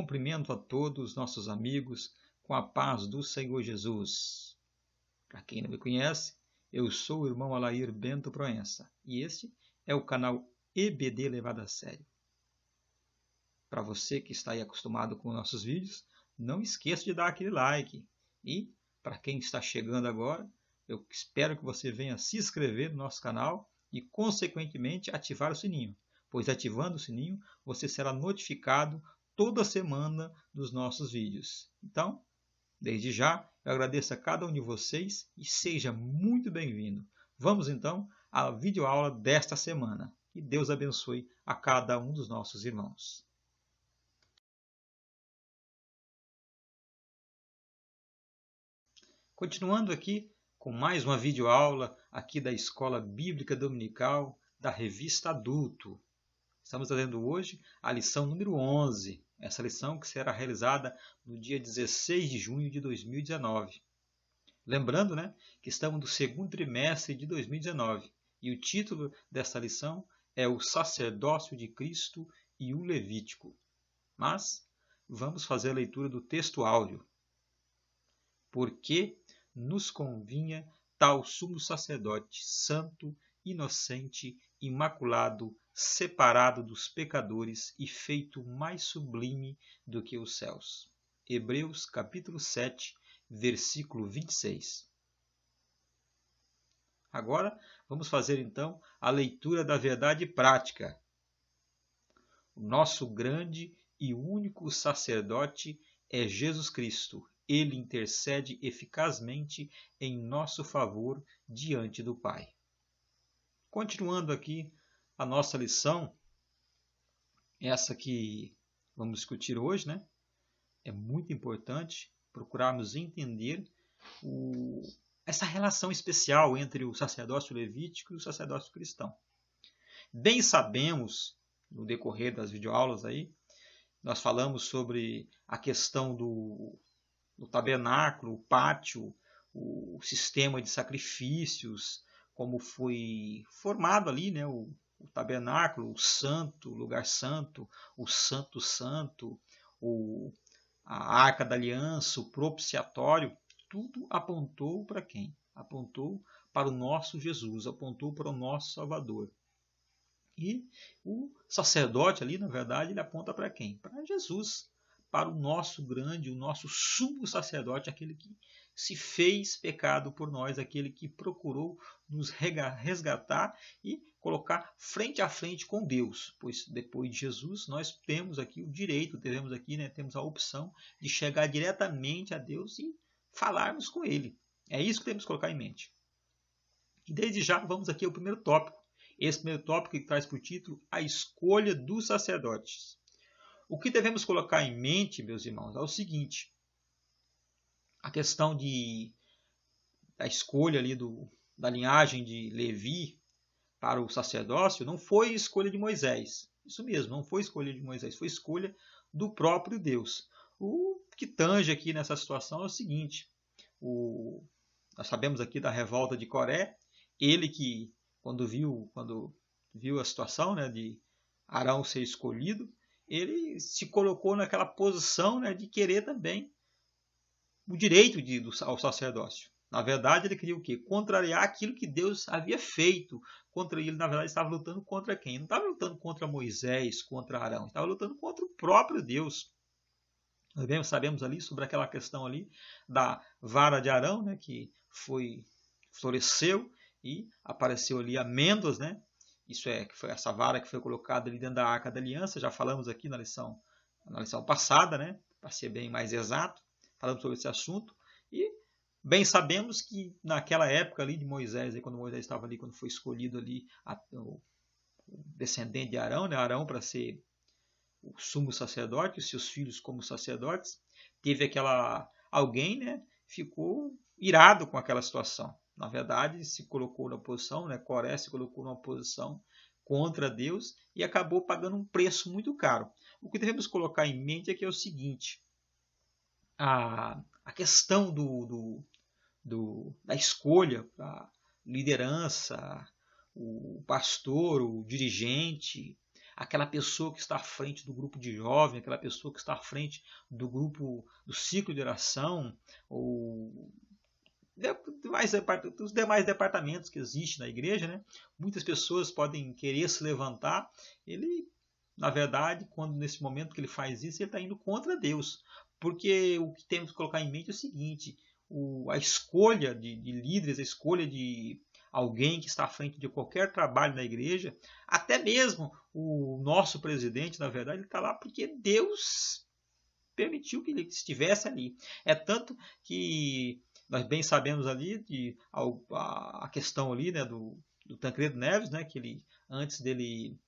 Cumprimento a todos os nossos amigos com a paz do Senhor Jesus. Para quem não me conhece, eu sou o irmão Alair Bento Proença e este é o canal EBD Levado a Sério. Para você que está aí acostumado com nossos vídeos, não esqueça de dar aquele like. E para quem está chegando agora, eu espero que você venha se inscrever no nosso canal e, consequentemente, ativar o sininho, pois ativando o sininho você será notificado toda semana dos nossos vídeos. Então, desde já, eu agradeço a cada um de vocês e seja muito bem-vindo. Vamos então à videoaula desta semana. Que Deus abençoe a cada um dos nossos irmãos. Continuando aqui com mais uma videoaula aqui da Escola Bíblica Dominical da Revista Adulto. Estamos fazendo hoje a lição número 11, essa lição que será realizada no dia 16 de junho de 2019. Lembrando, que estamos no segundo trimestre de 2019 e o título dessa lição é o Sacerdócio de Cristo e o Levítico. Mas vamos fazer a leitura do texto áudio. Porque nos convinha tal sumo sacerdote, santo, inocente, imaculado, separado dos pecadores e feito mais sublime do que os céus. Hebreus capítulo 7, versículo 26. Agora vamos fazer então a leitura da verdade prática. O nosso grande e único sacerdote é Jesus Cristo. Ele intercede eficazmente em nosso favor diante do Pai. Continuando aqui a nossa lição, essa que vamos discutir hoje, é muito importante procurarmos entender essa relação especial entre o sacerdócio levítico e o sacerdócio cristão. Bem sabemos, no decorrer das videoaulas aí, nós falamos sobre a questão do tabernáculo, o pátio, o sistema de sacrifícios, como foi formado ali, o tabernáculo, o lugar santo, o santo santo, a arca da aliança, o propiciatório, tudo apontou para quem? Apontou para o nosso Jesus, apontou para o nosso Salvador. E o sacerdote ali, na verdade, ele aponta para quem? Para Jesus, para o nosso grande, o nosso sumo sacerdote, aquele que se fez pecado por nós, aquele que procurou nos resgatar e colocar frente a frente com Deus, pois depois de Jesus nós temos aqui o direito, temos a opção de chegar diretamente a Deus e falarmos com Ele. É isso que temos que colocar em mente. E desde já vamos aqui ao primeiro tópico. Esse primeiro tópico que traz por título a escolha dos sacerdotes. O que devemos colocar em mente, meus irmãos, é o seguinte: a questão da escolha ali da linhagem de Levi para o sacerdócio não foi escolha de Moisés. Isso mesmo, não foi escolha de Moisés, foi escolha do próprio Deus. O que tange aqui nessa situação é o seguinte: nós sabemos aqui da revolta de Coré, ele que quando viu a situação de Arão ser escolhido, ele se colocou naquela posição de querer também o direito ao sacerdócio. Na verdade, ele queria o quê? Contrariar aquilo que Deus havia feito. Ele, na verdade, estava lutando contra quem? Não estava lutando contra Moisés, contra Arão. Estava lutando contra o próprio Deus. Nós sabemos ali sobre aquela questão ali da vara de Arão, que floresceu e apareceu ali amêndoas, Isso que foi essa vara que foi colocada ali dentro da Arca da Aliança. Já falamos aqui na lição passada, para ser bem mais exato, falamos sobre esse assunto. E bem sabemos que naquela época ali de Moisés, quando Moisés estava ali, quando foi escolhido ali o descendente de Arão, Arão para ser o sumo sacerdote, os seus filhos como sacerdotes, teve alguém, ficou irado com aquela situação. Na verdade, se colocou na posição, Coré se colocou numa posição contra Deus e acabou pagando um preço muito caro. O que devemos colocar em mente é que é o seguinte: a questão da escolha, a liderança, o pastor, o dirigente, aquela pessoa que está à frente do grupo de jovens, aquela pessoa que está à frente do grupo do ciclo de oração, ou dos demais departamentos que existem na igreja, né? Muitas pessoas podem querer se levantar. Ele, na verdade, quando nesse momento que ele faz isso, ele está indo contra Deus. Porque o que temos que colocar em mente é o seguinte: a escolha de líderes, a escolha de alguém que está à frente de qualquer trabalho na igreja, até mesmo o nosso presidente, na verdade, ele está lá porque Deus permitiu que ele estivesse ali. É tanto que nós bem sabemos ali a questão ali, né, do Tancredo Neves, né, que ele, antes dele,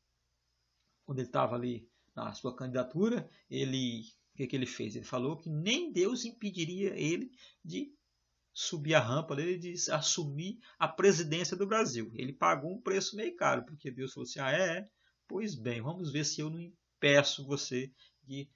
quando ele estava ali na sua candidatura, o que ele fez? Ele falou que nem Deus impediria ele de subir a rampa dele, de assumir a presidência do Brasil. Ele pagou um preço meio caro, porque Deus falou assim, pois bem, vamos ver se eu não impeço você de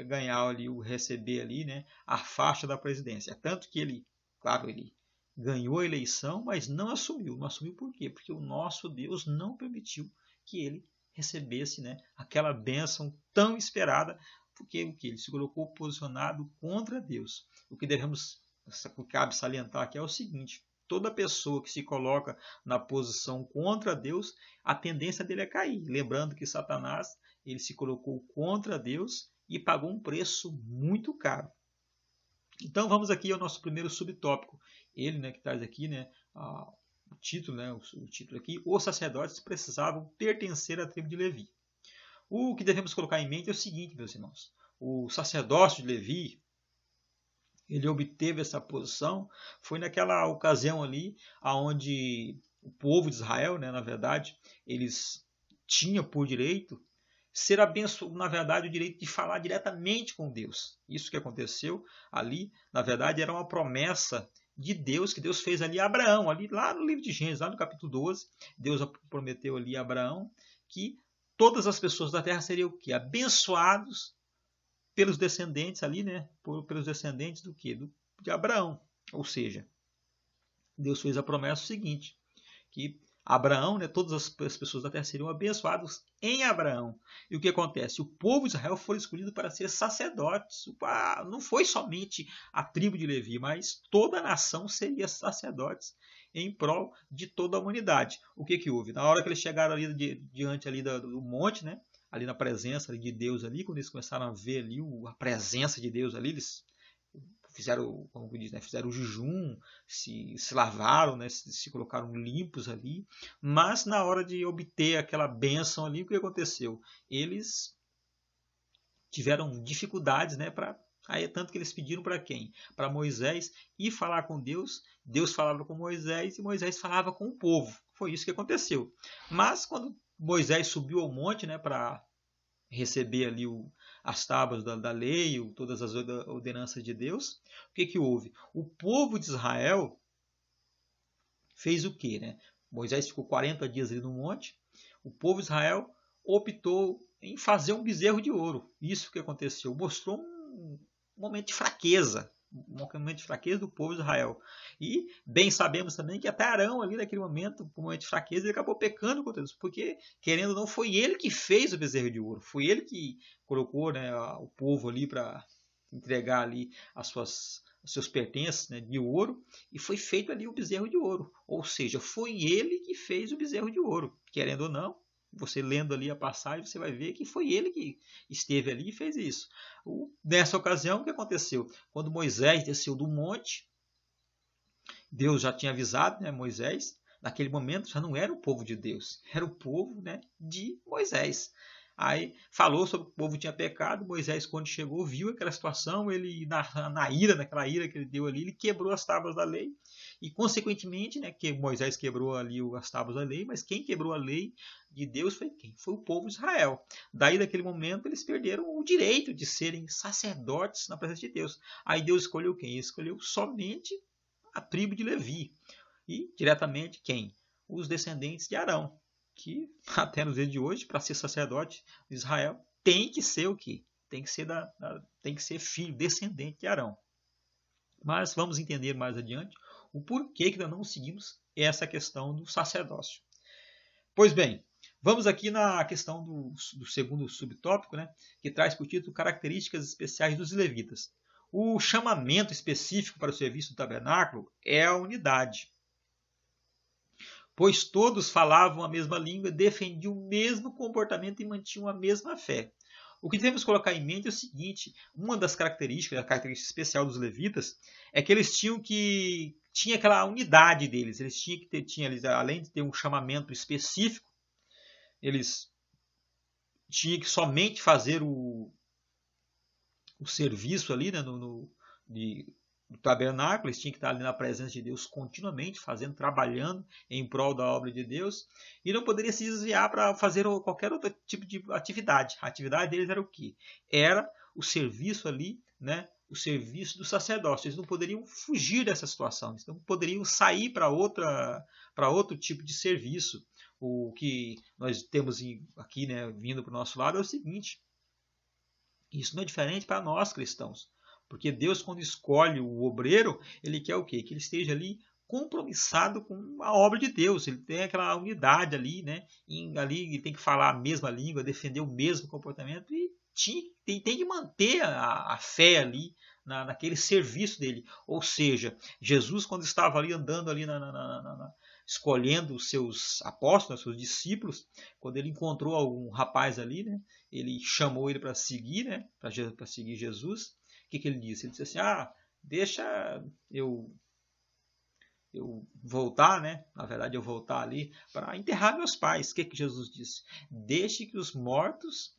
ganhar ali, receber ali, né, a faixa da presidência. Tanto que ele, claro, ele ganhou a eleição, mas não assumiu. Não assumiu por quê? Porque o nosso Deus não permitiu que ele recebesse, né, aquela bênção tão esperada, porque o que? Ele se colocou posicionado contra Deus. O que cabe salientar aqui é o seguinte: toda pessoa que se coloca na posição contra Deus, a tendência dele é cair. Lembrando que Satanás, ele se colocou contra Deus e pagou um preço muito caro. Então vamos aqui ao nosso primeiro subtópico. Ele, né, que traz aqui, né, o título, né, o título aqui: os sacerdotes precisavam pertencer à tribo de Levi. O que devemos colocar em mente é o seguinte, meus irmãos: o sacerdócio de Levi, ele obteve essa posição, foi naquela ocasião ali, onde o povo de Israel, né, na verdade, eles tinham por direito ser abençoado, na verdade, o direito de falar diretamente com Deus. Isso que aconteceu ali, na verdade, era uma promessa de Deus, que Deus fez ali a Abraão, ali lá no livro de Gênesis, lá no capítulo 12, Deus prometeu ali a Abraão que todas as pessoas da terra seriam o quê? Abençoados pelos descendentes ali, né? Pelos descendentes do quê? De Abraão. Ou seja, Deus fez a promessa seguinte, que Abraão, né, todas as pessoas da terra seriam abençoadas em Abraão. E o que acontece? O povo de Israel foi escolhido para ser sacerdotes. Não foi somente a tribo de Levi, mas toda a nação seria sacerdotes em prol de toda a humanidade. O que houve? Na hora que eles chegaram ali diante ali do monte, né, ali na presença de Deus ali, quando eles começaram a ver ali a presença de Deus ali, eles fizeram, como diz, né, fizeram o jejum, se lavaram, né, se colocaram limpos ali, mas na hora de obter aquela bênção ali, o que aconteceu? Eles tiveram dificuldades, né, aí tanto que eles pediram para quem? Para Moisés ir falar com Deus. Deus falava com Moisés e Moisés falava com o povo. Foi isso que aconteceu. Mas quando Moisés subiu ao monte, né, para receber ali as tábuas da lei, todas as ordenanças de Deus, o que houve? O povo de Israel fez o quê? Né? Moisés ficou 40 dias ali no monte, o povo de Israel optou em fazer um bezerro de ouro. Isso que aconteceu, mostrou um momento de fraqueza, do povo de Israel. E bem sabemos também que até Arão ali naquele momento, por um momento de fraqueza, ele acabou pecando contra Deus, porque querendo ou não, foi ele que fez o bezerro de ouro, foi ele que colocou, né, o povo ali para entregar ali os seus pertences, né, de ouro, e foi feito ali o bezerro de ouro. Ou seja, foi ele que fez o bezerro de ouro, querendo ou não. Você lendo ali a passagem, você vai ver que foi ele que esteve ali e fez isso. Nessa ocasião, o que aconteceu? Quando Moisés desceu do monte, Deus já tinha avisado, né, Moisés. Naquele momento já não era o povo de Deus, era o povo, né, de Moisés. Aí falou sobre que o povo tinha pecado. Moisés, quando chegou, viu aquela situação. Ele, naquela ira que ele deu ali, ele quebrou as tábuas da lei. E, consequentemente, né, que Moisés quebrou ali as tábuas da lei, mas quem quebrou a lei de Deus foi quem? Foi o povo de Israel. Daí, naquele momento, eles perderam o direito de serem sacerdotes na presença de Deus. Aí Deus escolheu quem? Ele escolheu somente a tribo de Levi. E, diretamente, quem? Os descendentes de Arão, que até nos dias de hoje, para ser sacerdote de Israel, tem que ser o quê? Tem que ser filho, descendente de Arão. Mas vamos entender mais adiante o porquê que nós não seguimos essa questão do sacerdócio. Pois bem, Vamos aqui na questão do segundo subtópico, né, que traz por título características especiais dos levitas. O chamamento específico para o serviço do tabernáculo é a unidade, pois todos falavam a mesma língua, defendiam o mesmo comportamento e mantinham a mesma fé. O que devemos colocar em mente é o seguinte: uma das características, a característica especial dos levitas, é que eles tinha aquela unidade deles. Eles tinham que ter, além de ter um chamamento específico, eles tinham que somente fazer o serviço ali, né, do tabernáculo. Eles tinham que estar ali na presença de Deus continuamente, trabalhando em prol da obra de Deus, e não poderia se desviar para fazer qualquer outro tipo de atividade. A atividade deles era o quê? Era o serviço ali, né, o serviço do sacerdócio. Eles não poderiam fugir dessa situação, eles não poderiam sair para outro tipo de serviço. O que nós temos aqui, né, vindo para o nosso lado é o seguinte: isso não é diferente para nós cristãos. Porque Deus, quando escolhe o obreiro, ele quer o quê? Que ele esteja ali compromissado com a obra de Deus. Ele tem aquela unidade ali, né? Ali ele tem que falar a mesma língua, defender o mesmo comportamento e tem que manter a fé ali naquele serviço dele. Ou seja, Jesus, quando estava ali andando ali escolhendo os seus apóstolos, seus discípulos, quando ele encontrou algum rapaz ali, né? Ele chamou ele para seguir, né? Para seguir Jesus. O que ele disse? Ele disse assim: deixa eu voltar, né? Na verdade, eu voltar ali para enterrar meus pais. O que Jesus disse? Deixe que os mortos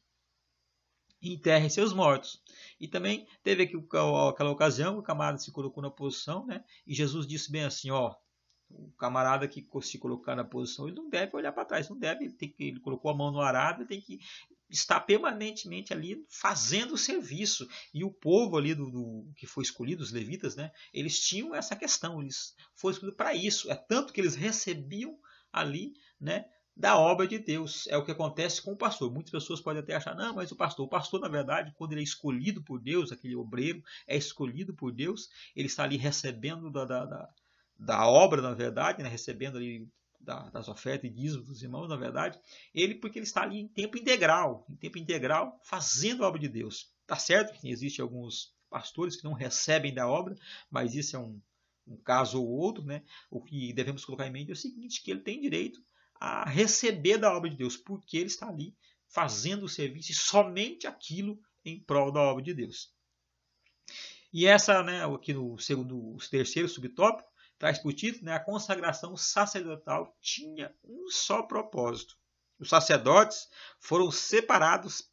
enterrem seus mortos. E também teve aquela ocasião que o camarada se colocou na posição, né? E Jesus disse bem assim: o camarada que se colocar na posição, ele não deve olhar para trás, não deve, ele colocou a mão no arado, ele tem que estar permanentemente ali fazendo o serviço. E o povo ali do que foi escolhido, os levitas, né, eles tinham essa questão, eles foram escolhidos para isso. É tanto que eles recebiam ali, né, da obra de Deus. É o que acontece com o pastor. Muitas pessoas podem até achar: não, mas o pastor, na verdade, quando ele é escolhido por Deus, aquele obreiro é escolhido por Deus, ele está ali recebendo da obra, na verdade, né, recebendo ali das ofertas e dízimos dos irmãos, na verdade, porque ele está ali em tempo integral, fazendo a obra de Deus. Tá certo que existem alguns pastores que não recebem da obra, mas isso é um caso ou outro, né? O que devemos colocar em mente é o seguinte: que ele tem direito a receber da obra de Deus, porque ele está ali fazendo o serviço e somente aquilo em prol da obra de Deus. E essa, né, aqui no terceiro subtópico, traz por título, né, a consagração sacerdotal tinha um só propósito. Os sacerdotes foram separados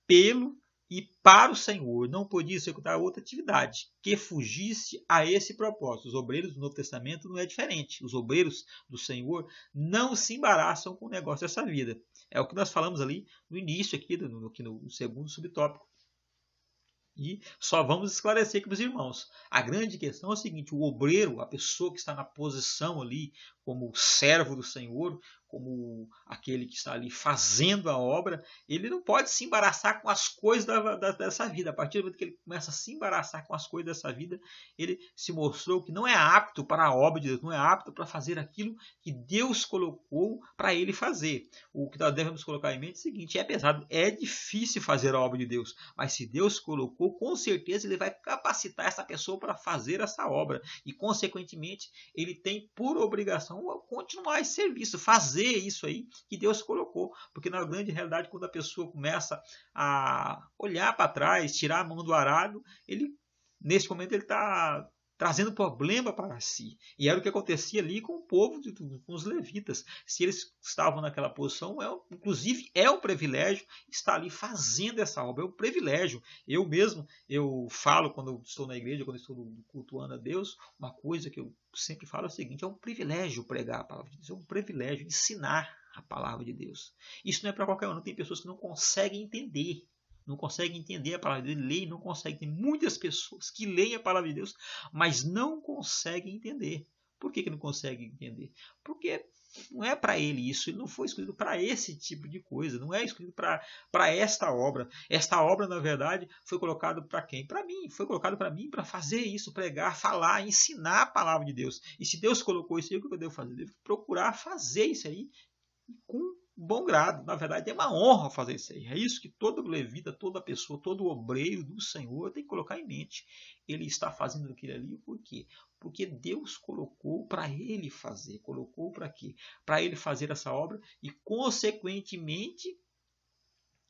pelo e para o Senhor. Não podia executar outra atividade que fugisse a esse propósito. Os obreiros do Novo Testamento não é diferente. Os obreiros do Senhor não se embaraçam com o negócio dessa vida. É o que nós falamos ali no início, aqui no segundo subtópico. E só vamos esclarecer aqui para os irmãos. A grande questão é o seguinte: o obreiro, a pessoa que está na posição ali como servo do Senhor, como aquele que está ali fazendo a obra, ele não pode se embaraçar com as coisas dessa vida. A partir do momento que ele começa a se embaraçar com as coisas dessa vida, ele se mostrou que não é apto para a obra de Deus, não é apto para fazer aquilo que Deus colocou para ele fazer. O que nós devemos colocar em mente é o seguinte: é pesado, é difícil fazer a obra de Deus, mas se Deus colocou, com certeza ele vai capacitar essa pessoa para fazer essa obra e, consequentemente, ele tem por obrigação continuar esse serviço, fazer isso aí que Deus colocou, porque na grande realidade, quando a pessoa começa a olhar para trás, tirar a mão do arado, nesse momento ele está trazendo problema para si. E era o que acontecia ali com o povo, com os levitas. Se eles estavam naquela posição, inclusive é um privilégio estar ali fazendo essa obra, é um privilégio. Eu mesmo, eu falo quando eu estou na igreja, quando eu estou cultuando a Deus, uma coisa que eu sempre falo é o seguinte: é um privilégio pregar a palavra de Deus, é um privilégio ensinar a palavra de Deus. Isso não é para qualquer um, não. Tem pessoas que não conseguem entender. Não conseguem entender a palavra de Deus, leem, não conseguem. Tem muitas pessoas que leem a palavra de Deus, mas não conseguem entender. Por que não conseguem entender? Porque não é para ele isso, ele não foi escolhido para esse tipo de coisa, não é escolhido para esta obra. Esta obra, na verdade, foi colocada para quem? Para mim, foi colocado para mim para fazer isso, pregar, falar, ensinar a palavra de Deus. E se Deus colocou isso aí, o que eu devo fazer? Eu devo procurar fazer isso aí com bom grado. Na verdade, é uma honra fazer isso aí. É isso que todo levita, toda pessoa, todo obreiro do Senhor tem que colocar em mente. Ele está fazendo aquilo ali por quê? Porque Deus colocou para ele fazer. Colocou para quê? Para ele fazer essa obra e, consequentemente,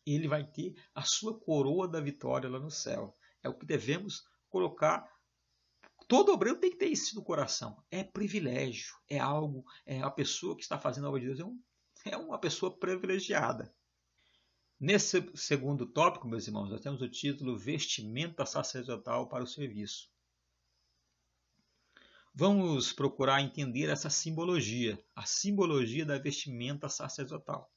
ele vai ter a sua coroa da vitória lá no céu. É o que devemos colocar. Todo obreiro tem que ter isso no coração. É privilégio, é algo, a pessoa que está fazendo a obra de Deus é uma pessoa privilegiada. Nesse segundo tópico, meus irmãos, nós temos o título Vestimenta Sacerdotal para o Serviço. Vamos procurar entender essa simbologia, a simbologia da vestimenta sacerdotal.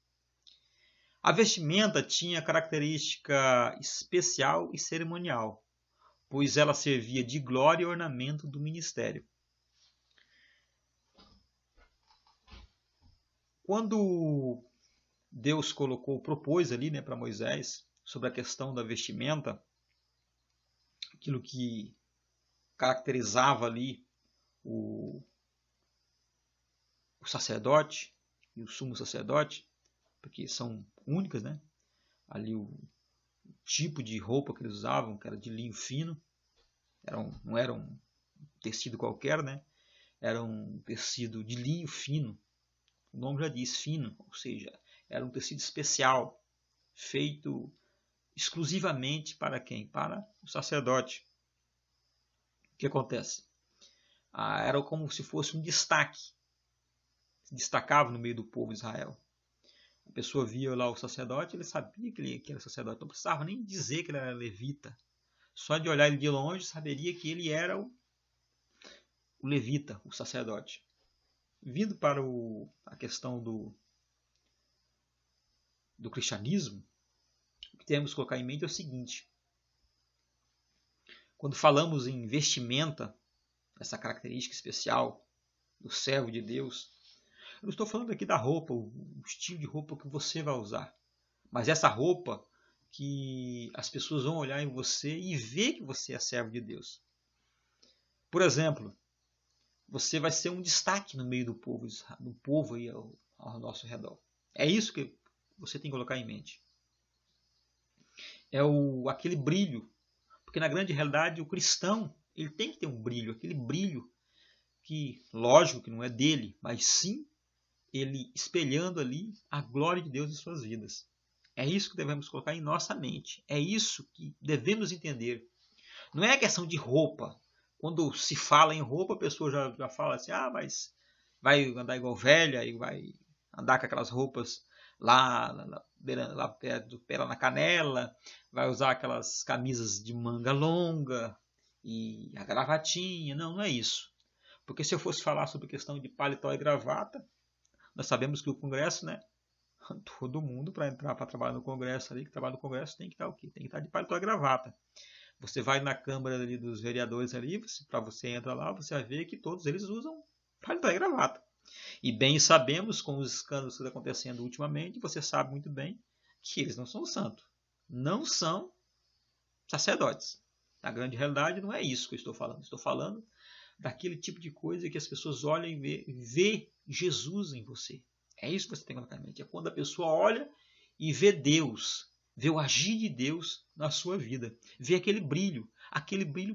A vestimenta tinha característica especial e cerimonial, pois ela servia de glória e ornamento do ministério. Quando Deus propôs ali, para Moisés sobre a questão da vestimenta, aquilo que caracterizava ali o sacerdote e o sumo sacerdote, porque são únicas, né? Ali o tipo de roupa que eles usavam, que era de linho fino, não era um tecido qualquer, né? Era um tecido de linho fino. O nome já diz fino, ou seja, era um tecido especial, feito exclusivamente para quem? Para o sacerdote. O que acontece? Era como se fosse um destaque. Se destacava no meio do povo de Israel. A pessoa via lá o sacerdote, ele sabia que ele era sacerdote. Não precisava nem dizer que ele era levita. Só de olhar ele de longe, saberia que ele era o levita, o sacerdote. Vindo para a questão do cristianismo, o que temos que colocar em mente é o seguinte. Quando falamos em vestimenta, essa característica especial do servo de Deus, eu não estou falando aqui da roupa, o estilo de roupa que você vai usar, mas essa roupa que as pessoas vão olhar em você e ver que você é servo de Deus. Por exemplo, você vai ser um destaque no meio do povo aí ao nosso redor. É isso que você tem que colocar em mente. É aquele brilho, porque na grande realidade o cristão ele tem que ter um brilho, aquele brilho que, lógico que não é dele, mas sim ele espelhando ali a glória de Deus em suas vidas. É isso que devemos colocar em nossa mente. É isso que devemos entender. Não é questão de roupa. Quando se fala em roupa, a pessoa já fala assim, mas vai andar igual velha e vai andar com aquelas roupas lá perto do pé, lá na canela, vai usar aquelas camisas de manga longa e a gravatinha. Não é isso. Porque se eu fosse falar sobre questão de paletó e gravata, nós sabemos que o Congresso, né? Todo mundo para entrar para trabalhar no Congresso ali, que trabalha no Congresso tem que estar o quê? Tem que estar de paletó e gravata. Você vai na Câmara ali dos vereadores ali, para você entrar lá, você vai ver que todos eles usam paletó e gravata. E bem sabemos, com os escândalos que estão acontecendo ultimamente, você sabe muito bem que eles não são santos. Não são sacerdotes. Na grande realidade não é isso que eu estou falando. Estou falando daquele tipo de coisa que as pessoas olham e vê Jesus em você. É isso que você tem que colocar em mente. É quando a pessoa olha e vê Deus, vê o agir de Deus na sua vida. Vê aquele brilho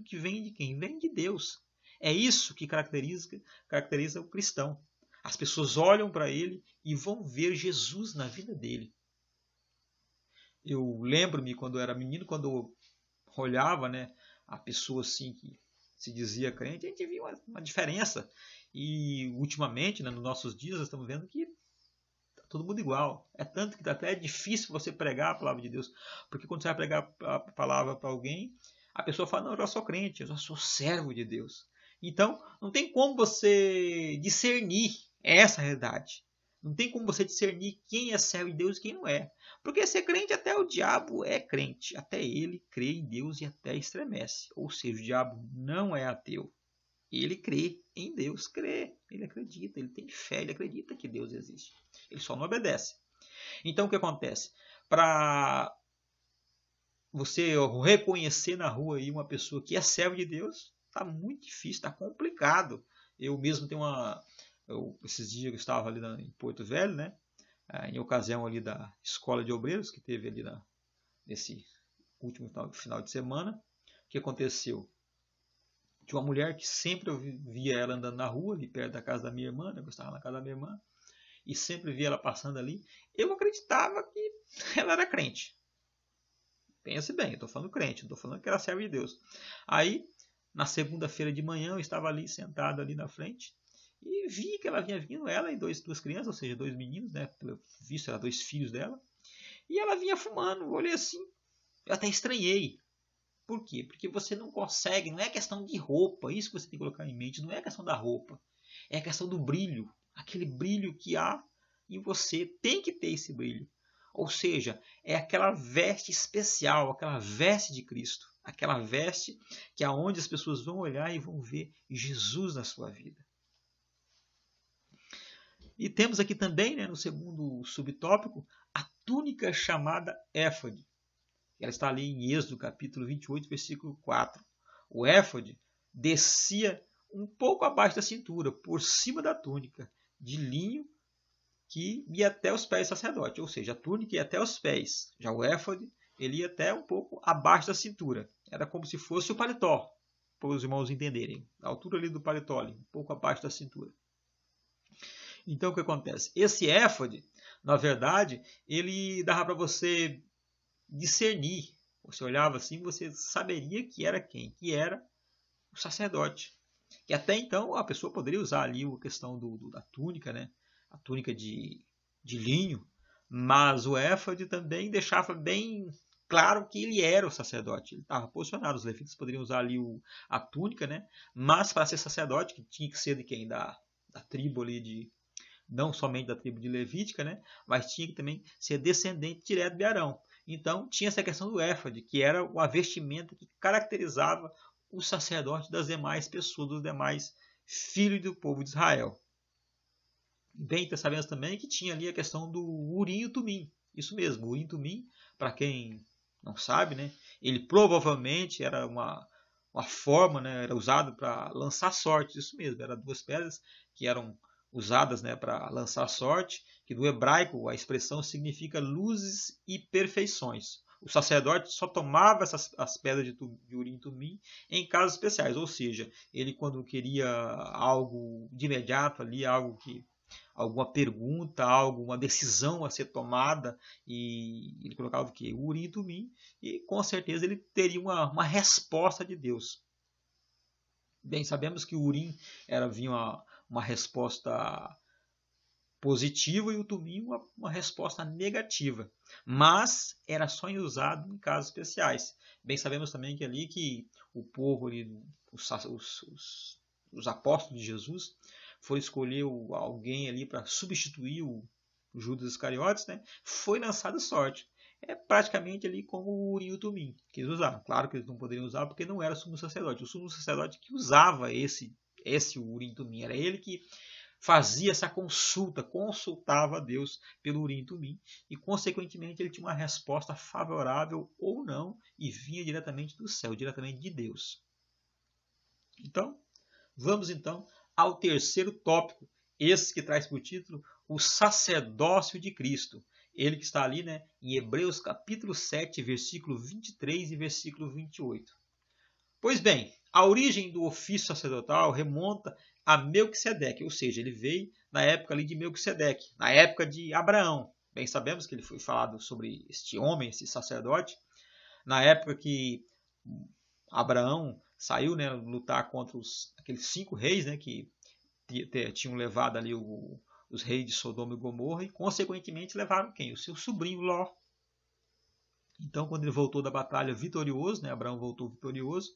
que vem de quem? Vem de Deus. É isso que caracteriza o cristão. As pessoas olham para ele e vão ver Jesus na vida dele. Eu lembro-me quando eu era menino, quando eu olhava, né, a pessoa assim que se dizia crente, a gente via uma diferença. E ultimamente, né, nos nossos dias, nós estamos vendo que está todo mundo igual. É tanto que até é difícil você pregar a palavra de Deus. Porque quando você vai pregar a palavra para alguém, a pessoa fala, não, eu já sou crente, eu já sou servo de Deus. Então, não tem como você discernir essa realidade. Não tem como você discernir quem é servo de Deus e quem não é. Porque ser crente, até o diabo é crente. Até ele crê em Deus e até estremece. Ou seja, o diabo não é ateu. Ele crê em Deus, crê. Ele acredita, ele tem fé, ele acredita que Deus existe. Ele só não obedece. Então o que acontece? Para você reconhecer na rua aí uma pessoa que é servo de Deus, está muito difícil, está complicado. Eu mesmo tenho esses dias eu estava ali em Porto Velho, né? em ocasião ali da escola de obreiros que teve ali nesse último final de semana. O que aconteceu? Tinha uma mulher que sempre eu via ela andando na rua, ali perto da casa da minha irmã, né? Eu estava na casa da minha irmã, e sempre via ela passando ali. Eu acreditava que ela era crente. Pense bem, eu estou falando crente, não estou falando que era serva de Deus. Aí, na segunda-feira de manhã, eu estava ali sentado ali na frente e vi que ela vinha vindo, ela e duas crianças, ou seja, dois meninos, né? Pelo visto, eram dois filhos dela. E ela vinha fumando, eu olhei assim, eu até estranhei. Por quê? Porque você não consegue, não é questão de roupa, isso que você tem que colocar em mente, não é questão da roupa, é questão do brilho, aquele brilho que há em você, tem que ter esse brilho. Ou seja, é aquela veste especial, aquela veste de Cristo, aquela veste que é onde as pessoas vão olhar e vão ver Jesus na sua vida. E temos aqui também, né, no segundo subtópico, a túnica chamada éfode. Ela está ali em Êxodo, capítulo 28, versículo 4. O éfode descia um pouco abaixo da cintura, por cima da túnica, de linho que ia até os pés do sacerdote. Ou seja, a túnica ia até os pés. Já o éfode, ele ia até um pouco abaixo da cintura. Era como se fosse o paletó, para os irmãos entenderem. A altura ali do paletó, ali, um pouco abaixo da cintura. Então, o que acontece? Esse éfode, na verdade, ele dava para você discernir. Você olhava assim, você saberia que era quem? Que era o sacerdote. Que até então a pessoa poderia usar ali a questão da túnica, né? A túnica de linho, mas o éfode também deixava bem claro que ele era o sacerdote. Ele estava posicionado. Os levitas poderiam usar ali a túnica, né? Mas para ser sacerdote, que tinha que ser de quem? Da tribo ali de... Não somente da tribo de Levítica, né? Mas tinha que também ser descendente direto de Arão. Então tinha essa questão do éfode, que era a vestimenta que caracterizava o sacerdote das demais pessoas, dos demais filhos do povo de Israel. Bem, sabemos também que tinha ali a questão do Urim e Tumim. Isso mesmo, o Urim e Tumim, para quem não sabe, né, ele provavelmente era uma forma, né, era usado para lançar sorte. Isso mesmo, eram duas pedras que eram usadas, né, para lançar sorte, que no hebraico a expressão significa luzes e perfeições. O sacerdote só tomava as pedras de Urim e Tumim em casos especiais, ou seja, ele quando queria algo de imediato ali, algo que alguma pergunta, alguma decisão a ser tomada, e ele colocava o quê? O Urim e Tumim, e com certeza ele teria uma resposta de Deus. Bem, sabemos que o Urim vinha uma resposta positiva e o Tumim uma resposta negativa, mas era só usado em casos especiais. Bem, sabemos também que ali que o povo, ali, os apóstolos de Jesus, foram escolher alguém ali para substituir o Judas Iscariotes, né? Foi lançada sorte. É praticamente ali como o Urim e o Tumim que eles usaram. Claro que eles não poderiam usar porque não era o sumo sacerdote. O sumo sacerdote que usava esse Urim e Tumim, era ele que fazia essa consulta, consultava a Deus pelo Urim e Tumim, e consequentemente ele tinha uma resposta favorável ou não, e vinha diretamente do céu, diretamente de Deus. Então, vamos então ao terceiro tópico, esse que traz por título o sacerdócio de Cristo. Ele que está ali, né, em Hebreus capítulo 7, versículo 23 e versículo 28. Pois bem, a origem do ofício sacerdotal remonta a Melquisedeque, ou seja, ele veio na época ali de Melquisedeque, na época de Abraão. Bem, sabemos que ele foi falado sobre este homem, esse sacerdote, na época que Abraão saiu, né, lutar contra aqueles 5 reis, né, que tinham levado ali os reis de Sodoma e Gomorra, e consequentemente levaram quem? O seu sobrinho Ló. Então, quando ele voltou da batalha vitorioso, né, Abraão voltou vitorioso,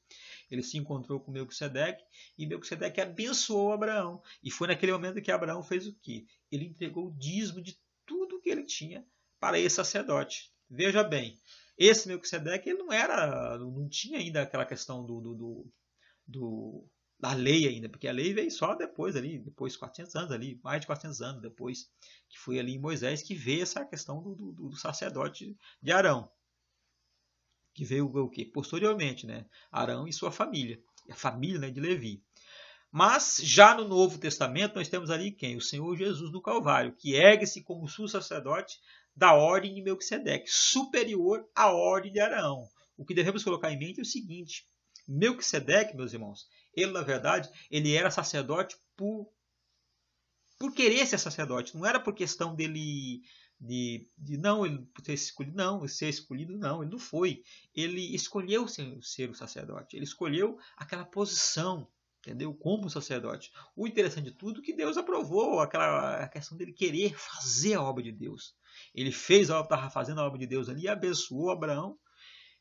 ele se encontrou com Melquisedeque, e Melquisedeque abençoou Abraão. E foi naquele momento que Abraão fez o quê? Ele entregou o dízimo de tudo que ele tinha para esse sacerdote. Veja bem, esse Melquisedeque ele não tinha ainda aquela questão da lei ainda, porque a lei veio só depois ali, depois 400 anos ali, mais de 400 anos depois, que foi ali em Moisés que veio essa questão do sacerdote de Arão. Que veio o quê? Posteriormente, né? Arão e sua família, a família, né, de Levi. Mas já no Novo Testamento nós temos ali quem? O Senhor Jesus do Calvário, que ergue-se como sumo sacerdote da ordem de Melquisedeque, superior à ordem de Arão. O que devemos colocar em mente é o seguinte: Melquisedeque, meus irmãos, ele na verdade ele era sacerdote por querer ser sacerdote, não era por questão dele não ele ser escolhido, não, ele não foi. Ele escolheu ser o sacerdote, ele escolheu aquela posição, entendeu? Como sacerdote. O interessante de tudo é que Deus aprovou a questão dele querer fazer a obra de Deus. Ele estava fazendo a obra de Deus ali e abençoou Abraão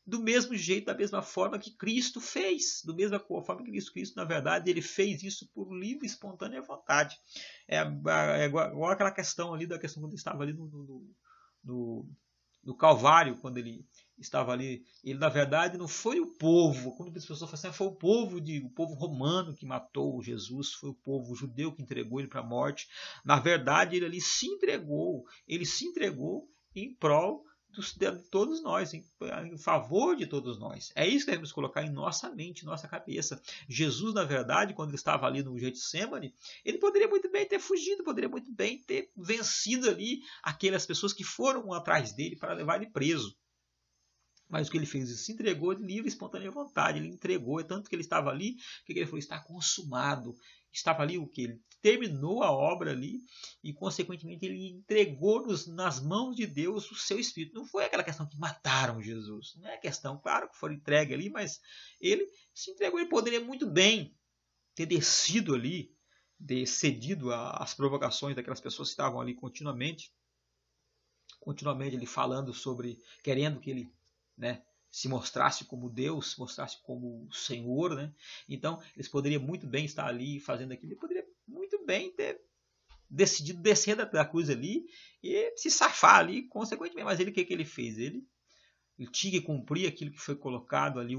do mesmo jeito, da mesma forma que Cristo fez. Do mesma forma que Cristo, na verdade, ele fez isso por livre e espontânea vontade. É igual aquela questão ali, da questão quando ele estava ali no Calvário, quando ele estava ali. Ele, na verdade, não foi o povo, quando as pessoas falam assim, foi o povo romano que matou Jesus, foi o povo judeu que entregou ele para a morte. Na verdade, ele ali se entregou em prol de todos nós, em favor de todos nós. É isso que devemos colocar em nossa mente, em nossa cabeça. Jesus, na verdade, quando ele estava ali no Getsemane, ele poderia muito bem ter fugido, poderia muito bem ter vencido ali aquelas pessoas que foram atrás dele para levar ele preso. Mas o que ele fez? Ele se entregou de livre e espontânea vontade. Ele entregou, é tanto que ele estava ali, que ele falou, está consumado. Estava ali o que? Ele terminou a obra ali e, consequentemente, ele entregou nas mãos de Deus o seu Espírito. Não foi aquela questão que mataram Jesus. Não é questão, claro que foi entregue ali, mas ele se entregou. Ele poderia muito bem ter descido ali, ter cedido às provocações daquelas pessoas que estavam ali continuamente ele falando sobre, querendo que ele, né, se mostrasse como Deus, se mostrasse como o Senhor, né? Então, eles poderiam muito bem estar ali fazendo aquilo, ele poderia muito bem ter decidido descer da cruz ali e se safar ali, consequentemente. Mas ele, o que ele fez? Ele tinha que cumprir aquilo que foi colocado ali,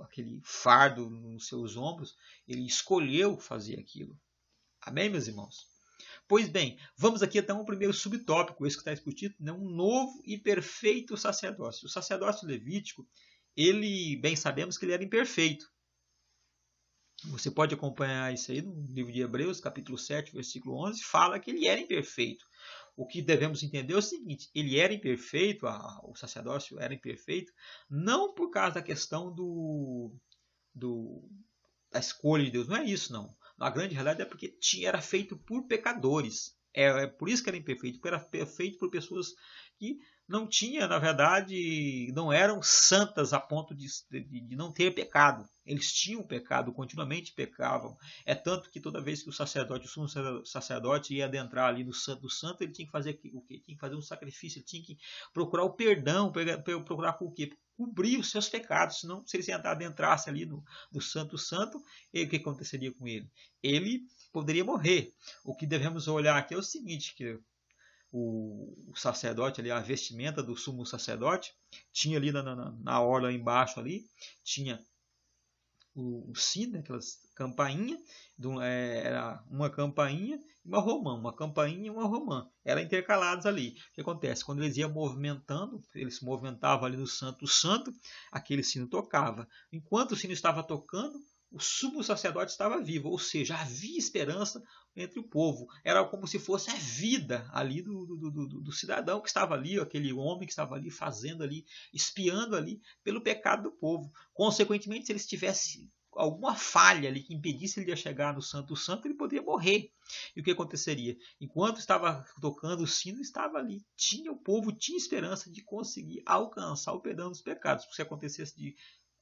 aquele fardo nos seus ombros, ele escolheu fazer aquilo. Amém, meus irmãos? Pois bem, vamos aqui até um primeiro subtópico, esse que está discutido, né? Um novo e perfeito sacerdócio. O sacerdócio levítico, ele, bem sabemos que ele era imperfeito. Você pode acompanhar isso aí no livro de Hebreus, capítulo 7, versículo 11, fala que ele era imperfeito. O que devemos entender é o seguinte, ele era imperfeito, o sacerdócio era imperfeito, não por causa da questão da escolha de Deus, não é isso não. Na grande realidade é porque era feito por pecadores. É por isso que era imperfeito, porque era feito por pessoas que não tinham, na verdade, não eram santas a ponto de não ter pecado. Eles tinham pecado, continuamente pecavam. É tanto que toda vez que o sumo sacerdote ia adentrar ali no Santo do Santo, ele tinha que fazer o quê? Tinha que fazer um sacrifício, ele tinha que procurar o perdão, procurar o quê? Cobrir os seus pecados, senão se ele adentrasse ali no Santo Santo, o que aconteceria com ele? Ele poderia morrer. O que devemos olhar aqui é o seguinte, que o sacerdote ali, a vestimenta do sumo sacerdote, tinha ali na orla embaixo ali, tinha o sino, aquelas campainhas, era uma campainha e uma romã, uma campainha e uma romã, eram intercalados ali. O que acontece? Quando eles iam movimentando, eles se movimentavam ali no Santo Santo, aquele sino tocava. Enquanto o sino estava tocando, o sumo sacerdote estava vivo, ou seja, havia esperança entre o povo. Era como se fosse a vida ali do cidadão que estava ali, aquele homem que estava ali fazendo ali, espiando ali pelo pecado do povo. Consequentemente, se eles tivessem alguma falha ali que impedisse ele de chegar no Santo Santo, ele poderia morrer. E o que aconteceria? Enquanto estava tocando o sino, estava ali. O povo tinha esperança de conseguir alcançar o perdão dos pecados. Se acontecesse de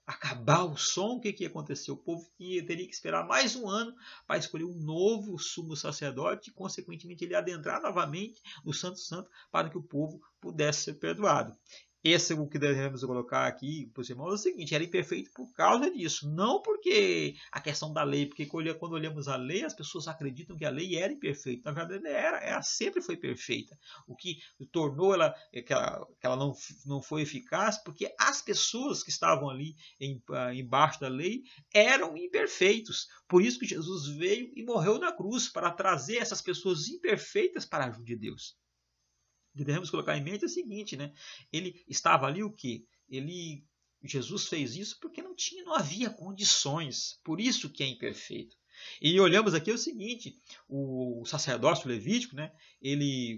acabar o som, o que ia acontecer? O povo teria que esperar mais um ano para escolher um novo sumo sacerdote e, consequentemente, ele adentrar novamente no Santo Santo para que o povo pudesse ser perdoado. Esse é o que devemos colocar aqui para os irmãos, é o seguinte, era imperfeito por causa disso, não porque a questão da lei, porque quando olhamos a lei, as pessoas acreditam que a lei era imperfeita, na verdade ela sempre foi perfeita, o que tornou que ela não foi eficaz, porque as pessoas que estavam ali embaixo da lei eram imperfeitos, por isso que Jesus veio e morreu na cruz, para trazer essas pessoas imperfeitas para a ajuda de Deus. O que devemos colocar em mente é o seguinte, né? Ele estava ali o quê? Jesus fez isso porque não havia condições, por isso que é imperfeito. E olhamos aqui o seguinte, o sacerdócio levítico, né,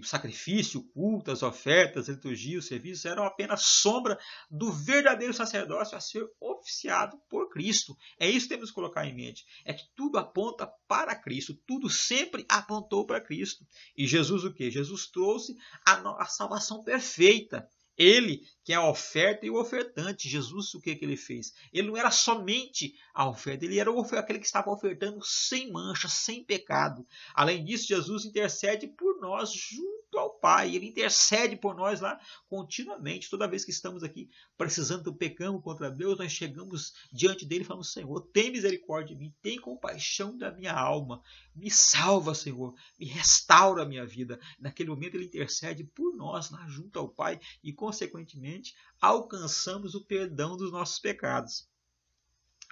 o sacrifício, o culto, as ofertas, a liturgia, os serviços eram apenas sombra do verdadeiro sacerdócio a ser oficiado por Cristo. É isso que temos que colocar em mente. É que tudo aponta para Cristo, tudo sempre apontou para Cristo. E Jesus o quê? Jesus trouxe a salvação perfeita. Ele, que é a oferta e o ofertante. Jesus, o que ele fez? Ele não era somente a oferta, ele era aquele que estava ofertando sem mancha, sem pecado. Além disso, Jesus intercede por nós junto ao Pai. Ele intercede por nós lá continuamente. Toda vez que estamos aqui precisando, pecamos contra Deus, nós chegamos diante dele e falamos: Senhor, tem misericórdia de mim, tem compaixão da minha alma, me salva, Senhor, me restaura a minha vida. Naquele momento ele intercede por nós lá junto ao Pai e, consequentemente, alcançamos o perdão dos nossos pecados.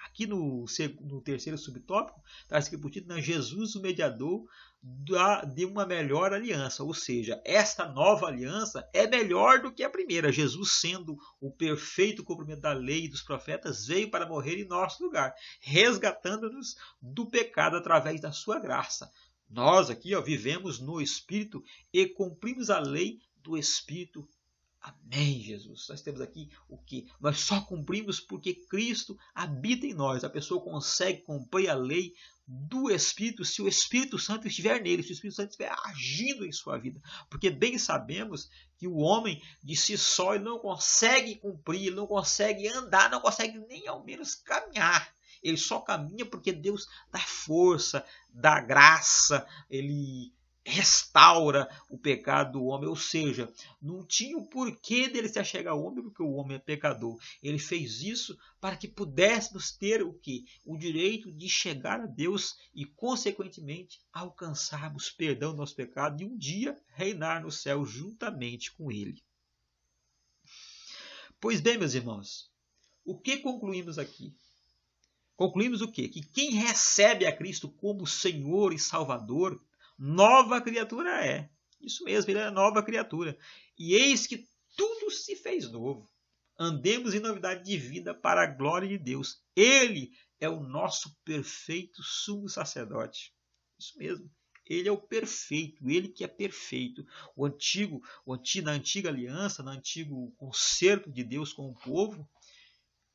Aqui no terceiro subtópico, está escrito por título, Jesus, o mediador de uma melhor aliança. Ou seja, esta nova aliança é melhor do que a primeira. Jesus, sendo o perfeito cumprimento da lei e dos profetas, veio para morrer em nosso lugar, resgatando-nos do pecado através da sua graça. Nós aqui vivemos no Espírito e cumprimos a lei do Espírito. Amém, Jesus. Nós temos aqui o que? Nós só cumprimos porque Cristo habita em nós. A pessoa consegue cumprir a lei do Espírito se o Espírito Santo estiver nele, se o Espírito Santo estiver agindo em sua vida. Porque bem sabemos que o homem de si só ele não consegue cumprir, ele não consegue andar, não consegue nem ao menos caminhar. Ele só caminha porque Deus dá força, dá graça, ele restaura o pecado do homem, ou seja, não tinha o porquê dele se achegar ao homem, porque o homem é pecador. Ele fez isso para que pudéssemos ter o quê? O direito de chegar a Deus e, consequentemente, alcançarmos perdão do nosso pecado e um dia reinar no céu juntamente com Ele. Pois bem, meus irmãos, o que concluímos aqui? Concluímos o quê? Que quem recebe a Cristo como Senhor e Salvador, nova criatura é. Isso mesmo, ele é nova criatura. E eis que tudo se fez novo. Andemos em novidade de vida para a glória de Deus. Ele é o nosso perfeito sumo sacerdote. Isso mesmo. Ele é o perfeito, ele que é perfeito. Na antiga aliança, no antigo concerto de Deus com o povo,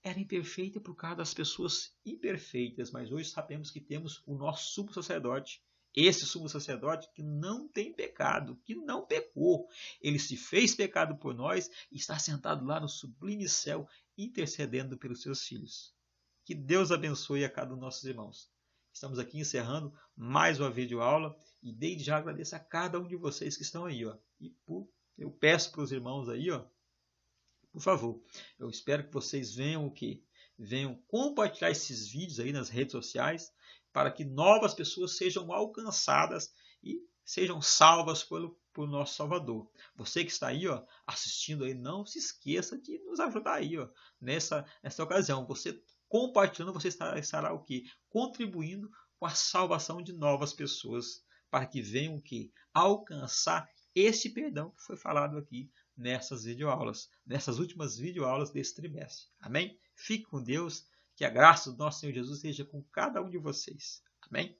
era imperfeita por causa das pessoas imperfeitas. Mas hoje sabemos que temos o nosso sumo sacerdote. Esse sumo sacerdote que não tem pecado, que não pecou. Ele se fez pecado por nós e está sentado lá no sublime céu, intercedendo pelos seus filhos. Que Deus abençoe a cada um dos nossos irmãos. Estamos aqui encerrando mais uma videoaula e desde já agradeço a cada um de vocês que estão aí. E eu peço para os irmãos aí, por favor, eu espero que vocês venham compartilhar esses vídeos aí nas redes sociais, para que novas pessoas sejam alcançadas e sejam salvas por nosso Salvador. Você que está aí assistindo, aí, não se esqueça de nos ajudar aí, nessa ocasião. Você compartilhando, você estará o quê? Contribuindo com a salvação de novas pessoas, para que venham o quê? Alcançar esse perdão que foi falado aqui nessas videoaulas, nessas últimas videoaulas desse trimestre. Amém? Fique com Deus. Que a graça do nosso Senhor Jesus seja com cada um de vocês. Amém?